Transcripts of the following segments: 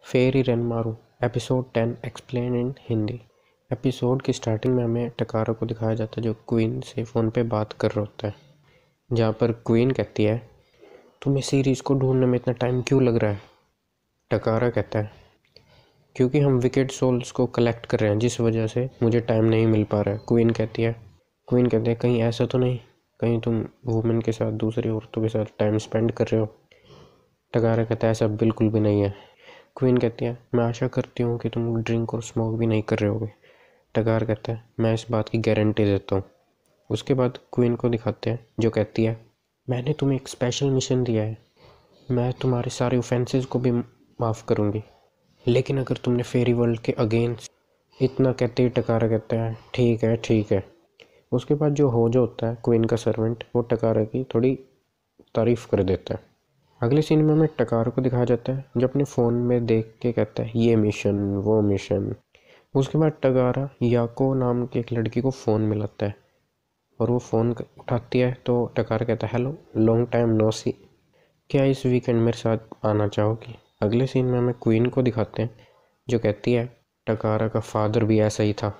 फेरी run मारू episode 10 explain in Hindi. Episode की starting में हमें टकारा को दिखाया जाता है जो क्वीन से फ़ोन पे बात कर रहा होता है, जहाँ पर क्वीन कहती है तुम्हें सीरीज़ को ढूंढने में इतना टाइम क्यों लग रहा है। टकारा कहता है क्योंकि हम विकेट सोल्स को कलेक्ट कर रहे हैं जिस वजह से मुझे टाइम नहीं मिल पा रहा है। क्वीन कहती है कहीं ऐसा तो नहीं, कहीं तुम वुमेन के साथ दूसरी औरतों के साथ टाइम स्पेंड कर रहे हो। टकारा कहता है ऐसा बिल्कुल भी नहीं है। क्वीन कहती है मैं आशा करती हूँ कि तुम ड्रिंक और स्मोक भी नहीं कर रहे होगे। टकार कहता है मैं इस बात की गारंटी देता हूँ। उसके बाद क्वीन को दिखाते हैं जो कहती है मैंने तुम्हें एक स्पेशल मिशन दिया है, मैं तुम्हारे सारे ऑफेंसेस को भी माफ़ करूँगी, लेकिन अगर तुमने फेरी वर्ल्ड के अगेंस्ट। इतना कहते ही टकारा कहता है ठीक है। उसके बाद जो होता है क्वीन का सर्वेंट, वो टकारा की थोड़ी तारीफ़ कर देता है। अगले सीन में हमें टकारा को दिखाया जाता है जो अपने फ़ोन में देख के कहता है ये मिशन वो मिशन। उसके बाद टकारा याको नाम की एक लड़की को फ़ोन मिलाता है और वो फ़ोन उठाती है तो टकारा कहता है हेलो लॉन्ग टाइम नो सी, क्या इस वीकेंड मेरे साथ आना चाहोगी। अगले सीन में हमें क्वीन को दिखाते हैं जो कहती है टकारा का फादर भी ऐसा ही था।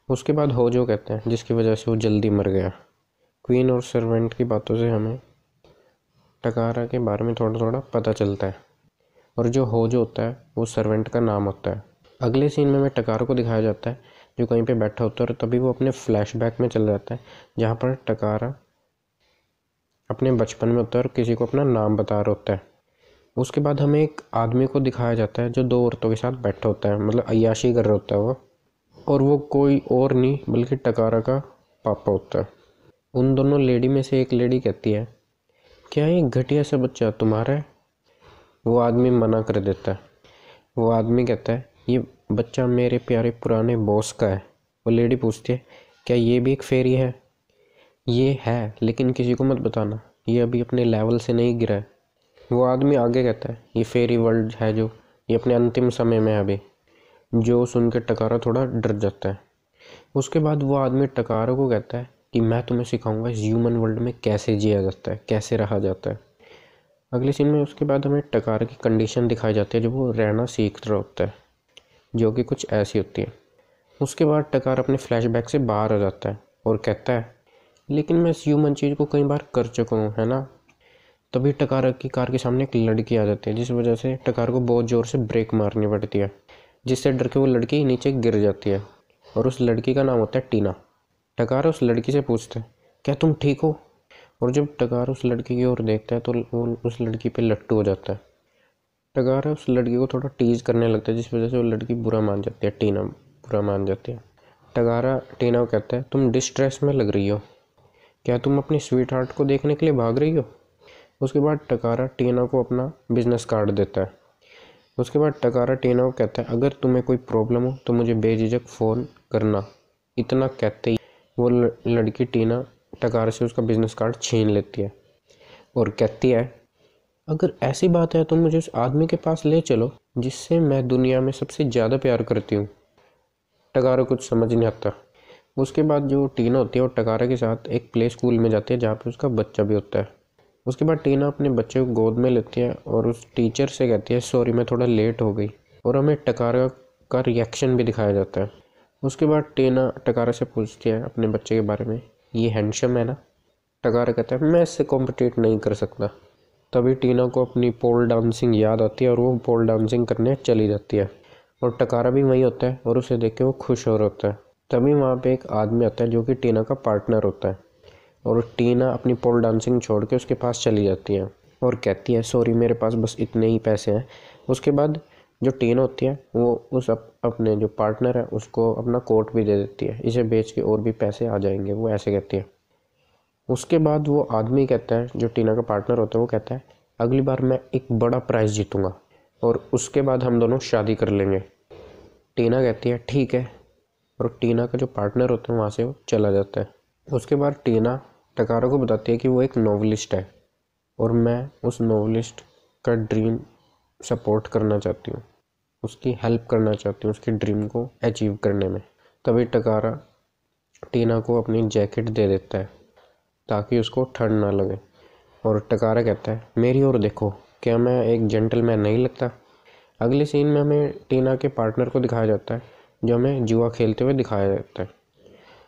उसके बाद जो कहते हैं जिसकी वजह से वो जल्दी मर गया। क्वीन और सर्वेंट की बातों से हमें टकारा के बारे में थोड़ा थोड़ा पता चलता है और जो होता है वो सर्वेंट का नाम होता है। अगले सीन में हमें टकारा को दिखाया जाता है जो कहीं पे बैठा होता है और तभी वो अपने फ्लैशबैक में चल जाता है जहाँ पर टकारा अपने बचपन में होता है और किसी को अपना नाम बता रहा होता है। उसके बाद हमें एक आदमी को दिखाया जाता है जो दो औरतों के साथ बैठा होता है, मतलब अय्याशी कर रहा होता है वो, और वो कोई और नहीं बल्कि टकारा का पापा होता है। उन दोनों लेडी में से एक लेडी कहती है क्या ये घटिया सा बच्चा तुम्हारा है। वो आदमी मना कर देता है। वो आदमी कहता है ये बच्चा मेरे प्यारे पुराने बॉस का है। वो लेडी पूछती है क्या ये भी एक फेरी है। ये है लेकिन किसी को मत बताना, ये अभी अपने लेवल से नहीं गिरा है। वो आदमी आगे कहता है ये फेरी वर्ल्ड है जो ये अपने अंतिम समय में है अभी। जो सुन के टकारा थोड़ा डर जाता है। उसके बाद वो आदमी टकारा को कहता है कि मैं तुम्हें सिखाऊंगा इस ह्यूमन वर्ल्ड में कैसे जिया जाता है, कैसे रहा जाता है। अगले सीन में उसके बाद हमें टकारा की कंडीशन दिखाई जाती है जो वो रहना सीख रहा होता है, जो कि कुछ ऐसी होती है। उसके बाद टकारा अपने फ्लैशबैक से बाहर आ जाता है और कहता है लेकिन मैं इस ह्यूमन चीज़ को कई बार कर चुका हूँ, है ना। तभी टकारा की कार के सामने एक लड़की आ जाती है जिस वजह से टकारा को बहुत ज़ोर से ब्रेक मारनी पड़ती है, जिससे डर के वो लड़की नीचे गिर जाती है और उस लड़की का नाम होता है टीना। टकारा उस लड़की से पूछता है क्या तुम ठीक हो, और जब टकारा उस लड़की की ओर देखता है तो वो उस लड़की पे लट्टू हो जाता है। टकारा उस लड़की को थोड़ा टीज करने लगता है जिस वजह से वो लड़की बुरा मान जाती है, टीना बुरा मान जाती है। टकारा टीना को कहता है तुम डिस्ट्रेस में लग रही हो, क्या तुम अपनी स्वीट हार्ट को देखने के लिए भाग रही हो। उसके बाद टकारा टीना को अपना बिजनेस कार्ड देता है। उसके बाद टकारा टीना को कहता है अगर तुम्हें कोई प्रॉब्लम हो तो मुझे बेझिझक फ़ोन करना। इतना कहते ही वो लड़की टीना टकारा से उसका बिजनेस कार्ड छीन लेती है और कहती है अगर ऐसी बात है तो मुझे उस आदमी के पास ले चलो जिससे मैं दुनिया में सबसे ज़्यादा प्यार करती हूँ। टकारा कुछ समझ नहीं आता। उसके बाद जो टीना होती है वो टकारा के साथ एक प्ले स्कूल में जाती है जहाँ पे उसका बच्चा भी होता है। उसके बाद टीना अपने बच्चे को गोद में लेती है और उस टीचर से कहती है सॉरी मैं थोड़ा लेट हो गई, और हमें टकारा का रिएक्शन भी दिखाया जाता है। उसके बाद टीना टकारा से पूछती है अपने बच्चे के बारे में, ये हैंडसम है ना। टकारा कहता है मैं इससे कॉम्पिटिट नहीं कर सकता। तभी टीना को अपनी पोल डांसिंग याद आती है और वो पोल डांसिंग करने चली जाती है और टकारा भी वहीं होता है और उसे देख के वो खुश हो रहा होता है। तभी वहाँ पे एक आदमी आता है जो कि टीना का पार्टनर होता है और टीना अपनी पोल डांसिंग छोड़ के उसके पास चली जाती है और कहती है सॉरी मेरे पास बस इतने ही पैसे हैं। उसके बाद जो टीना होती है वो उस अपने जो पार्टनर है उसको अपना कोट भी दे देती है, इसे बेच के और भी पैसे आ जाएंगे, वो ऐसे कहती है। उसके बाद वो आदमी कहता है जो टीना का पार्टनर होता है वो कहता है अगली बार मैं एक बड़ा प्राइज़ जीतूंगा और उसके बाद हम दोनों शादी कर लेंगे। टीना कहती है ठीक है, और टीना का जो पार्टनर होता है वहाँ से वो चला जाता है। उसके बाद टीना टकारा को बताती है कि वो एक नॉवलिस्ट है और मैं उस नॉवलिस्ट का ड्रीम सपोर्ट करना चाहती हूँ, उसकी हेल्प करना चाहती हूँ उसके ड्रीम को अचीव करने में। तभी टकारा टीना को अपनी जैकेट दे देता है ताकि उसको ठंड ना लगे, और टकारा कहता है मेरी ओर देखो, क्या मैं एक जेंटलमैन नहीं लगता। अगले सीन में हमें टीना के पार्टनर को दिखाया जाता है जो हमें जुआ खेलते हुए दिखाया जाता है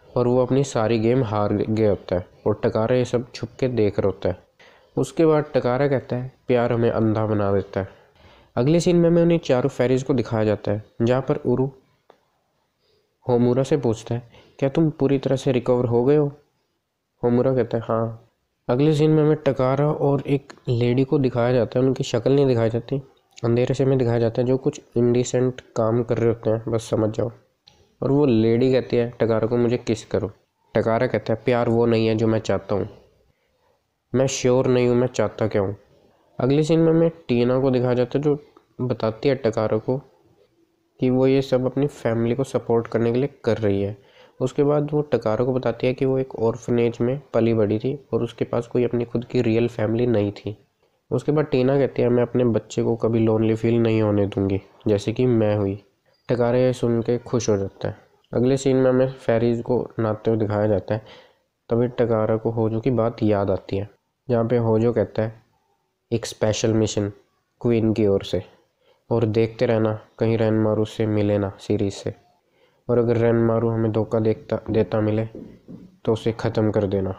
और वो अपनी सारी गेम हार गया होता है और टकारा ये सब छुप के देख रहा होता है। उसके बाद टकारा कहता है प्यार हमें अंधा बना देता है। अगले सीन में हमें उन्हें चारों फेरीज को दिखाया जाता है जहाँ पर उरु होमुरा से पूछता है क्या तुम पूरी तरह से रिकवर हो गए हो। होमुरा कहता है हाँ। अगले सीन में हमें टकारा और एक लेडी को दिखाया जाता है, उनकी शक्ल नहीं दिखाई जाती, अंधेरे से हमें दिखाया जाता है जो कुछ इंडिसेंट काम कर रहे होते हैं, बस समझ जाओ। और वो लेडी कहती है टकारा को मुझे किस करो। टकारा कहता है प्यार वो नहीं है जो मैं चाहता हूँ, मैं श्योर नहीं हूँ मैं चाहता क्या हूँ। अगले सीन में हमें टीना को दिखाया जाता है जो बताती है टकारा को कि वो ये सब अपनी फैमिली को सपोर्ट करने के लिए कर रही है। उसके बाद वो टकारा को बताती है कि वो एक ऑर्फनेज में पली बड़ी थी और उसके पास कोई अपनी खुद की रियल फैमिली नहीं थी। उसके बाद टीना कहती है मैं अपने बच्चे को कभी लोनली फील नहीं होने दूंगी जैसे कि मैं हुई। टकारा ये सुन के खुश हो जाता है। अगले सीन में हमें फेरीज को नहाते हुए दिखाया जाता है। तभी टकारा को होजो की बात याद आती है जहाँ पे होजो कहता है एक स्पेशल मिशन क्वीन की ओर से और देखते रहना कहीं रेनमारू से मिले ना सीरीज से, और अगर रेनमारू हमें धोखा देता मिले तो उसे ख़त्म कर देना।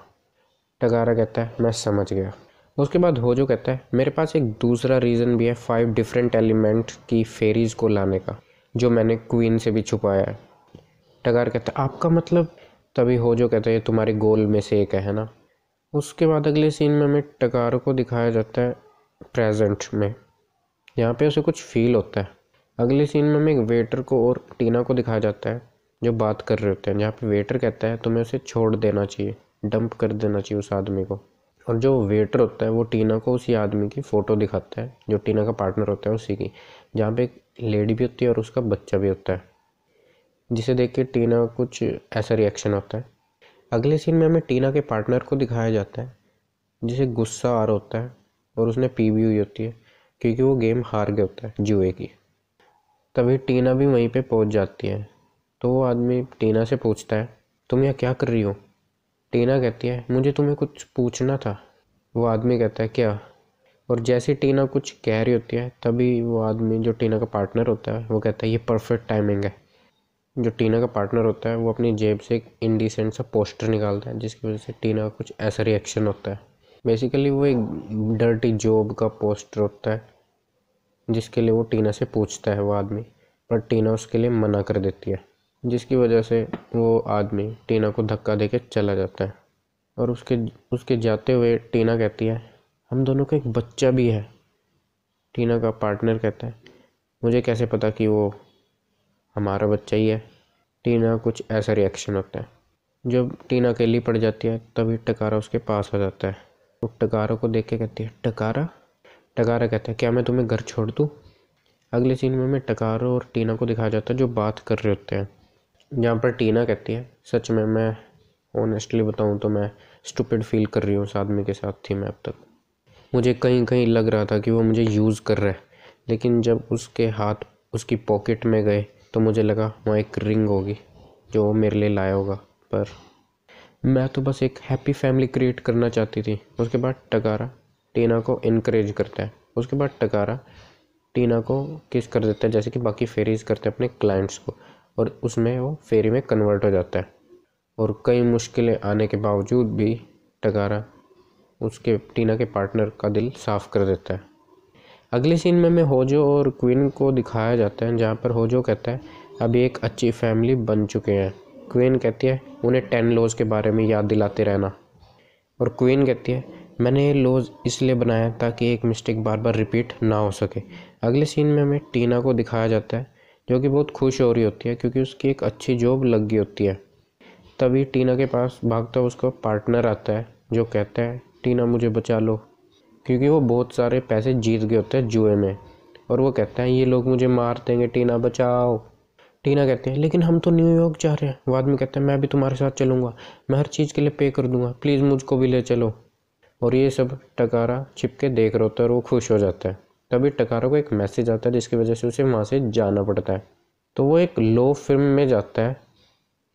टकारा कहता है मैं समझ गया। उसके बाद होजो कहता है मेरे पास एक दूसरा रीज़न भी है 5 डिफरेंट एलिमेंट की फेरीज़ को लाने का जो मैंने क्वीन से भी छुपाया है। टकारा कहता है आपका मतलब। तभी होजो कहता है ये तुम्हारे गोल में से एक है ना। उसके बाद अगले सीन में हमें टकारा को दिखाया जाता है प्रेजेंट में, यहाँ पे उसे कुछ फील होता है। अगले सीन में हमें एक वेटर को और टीना को दिखाया जाता है जो बात कर रहे होते हैं, जहाँ पे वेटर कहता है तुम्हें उसे छोड़ देना चाहिए, डंप कर देना चाहिए उस आदमी को। और जो वेटर होता है वो टीना को उसी आदमी की फ़ोटो दिखाता है जो टीना का पार्टनर होता है उसी की, जहाँ पे एक लेडी भी होती है और उसका बच्चा भी होता है, जिसे देख के टीना कुछ ऐसा रिएक्शन होता है। अगले सीन में हमें टीना के पार्टनर को दिखाया जाता है जिसे गुस्सा आ रहा होता है और उसने पी भी हुई होती है क्योंकि वो गेम हार गया होता है जुए की। तभी टीना भी वहीं पे पहुंच जाती है तो वो आदमी टीना से पूछता है तुम यहाँ क्या कर रही हो। टीना कहती है मुझे तुम्हें कुछ पूछना था। वो आदमी कहता है क्या। और जैसे टीना कुछ कह रही होती है तभी वो आदमी जो टीना का पार्टनर होता है वो कहता है ये परफेक्ट टाइमिंग है। जो टीना का पार्टनर होता है वो अपनी जेब से एक इंडिसेंट सा पोस्टर निकालता है जिसकी वजह से टीना का कुछ ऐसा रिएक्शन होता है। बेसिकली वो एक डर्टी जॉब का पोस्टर होता है जिसके लिए वो टीना से पूछता है वो आदमी, पर टीना उसके लिए मना कर देती है, जिसकी वजह से वो आदमी टीना को धक्का देके चला जाता है। और उसके जाते हुए टीना कहती है हम दोनों का एक बच्चा भी है। टीना का पार्टनर कहता है मुझे कैसे पता कि वो हमारा बच्चा ही है। टीना कुछ ऐसा रिएक्शन होता है। जब टीना अकेली पड़ जाती है तभी टकारा उसके पास आ जाता है। वो टकारा को देख के कहती है टकारा। टकारा कहता है क्या मैं तुम्हें घर छोड़ दूँ। अगले सीन में टकारा और टीना को दिखाया जाता है जो बात कर रहे होते हैं, जहाँ पर टीना कहती है सच में मैं ऑनेस्टली बताऊँ तो मैं स्टूपिड फील कर रही हूँ उस आदमी के साथ थी मैं अब तक। मुझे कहीं कहीं लग रहा था कि वो मुझे यूज़ कर रहा है, लेकिन जब उसके हाथ उसकी पॉकेट में गए तो मुझे लगा वहाँ एक रिंग होगी जो वो मेरे लिए लाया होगा, पर मैं तो बस एक हैप्पी फैमिली क्रिएट करना चाहती थी। उसके बाद टकारा टीना को इनकरेज करता है। उसके बाद टकारा टीना को किस कर देता है जैसे कि बाकी फेरीज करते हैं अपने क्लाइंट्स को, और उसमें वो फेरी में कन्वर्ट हो जाता है। और कई मुश्किलें आने के बावजूद भी टकारा उसके टीना के पार्टनर का दिल साफ़ कर देता है। अगले सीन में होजो और क्वीन को दिखाया जाता है जहाँ पर होजो कहता है अभी एक अच्छी फैमिली बन चुके हैं। क्वीन कहती है उन्हें 10 लॉज के बारे में याद दिलाते रहना। और क्वीन कहती है मैंने ये लॉज इसलिए बनाया ताकि एक मिस्टेक बार बार रिपीट ना हो सके। अगले सीन में हमें टीना को दिखाया जाता है जो कि बहुत खुश हो रही होती है क्योंकि उसकी एक अच्छी जॉब लग गई होती है। तभी टीना के पास भागता उसका पार्टनर आता है जो कहता है टीना मुझे बचा लो, क्योंकि वो बहुत सारे पैसे जीत गए होते हैं जुए में। और वो कहता है ये लोग मुझे मार देंगे, टीना बचाओ। टीना कहते हैं लेकिन हम तो न्यूयॉर्क जा रहे हैं। वो आदमी कहता है मैं भी तुम्हारे साथ चलूँगा, मैं हर चीज़ के लिए पे कर दूँगा, प्लीज़ मुझको भी ले चलो। और ये सब टकारा छिप के देख रहा होता है और वो खुश हो जाता है। तभी टकारा को एक मैसेज आता है जिसकी वजह से उसे वहाँ से जाना पड़ता है। तो वो एक लो फिल्म में जाता है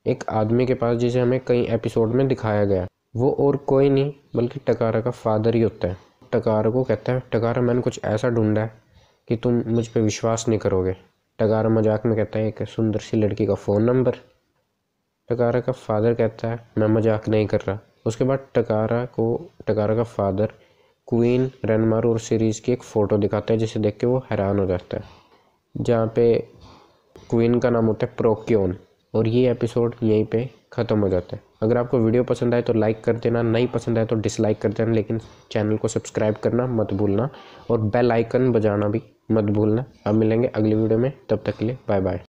एक आदमी के पास जिसे हमें कई एपिसोड में दिखाया गया। वो और कोई नहीं बल्कि टकारा का फादर ही होता है। टकारा को कहता है टकारा मैंने कुछ ऐसा ढूंढा है कि तुम मुझ पे विश्वास नहीं करोगे। टकारा मजाक में कहता है एक सुंदर सी लड़की का फ़ोन नंबर। टकारा का फादर कहता है मैं मजाक नहीं कर रहा। उसके बाद टकारा का फादर क्वीन, रेनमारू और सीरीज़ की एक फ़ोटो दिखाता है जिसे देख के वो हैरान हो जाता है, जहाँ पे क्वीन का नाम होता है प्रोक्योन। और ये एपिसोड यहीं पे ख़त्म हो जाता है। अगर आपको वीडियो पसंद आए तो लाइक कर देना, नहीं पसंद आए तो डिसलाइक कर देना, लेकिन चैनल को सब्सक्राइब करना मत भूलना और बेल आइकन बजाना भी मत भूलना। अब मिलेंगे अगली वीडियो में, तब तक के लिए बाय बाय।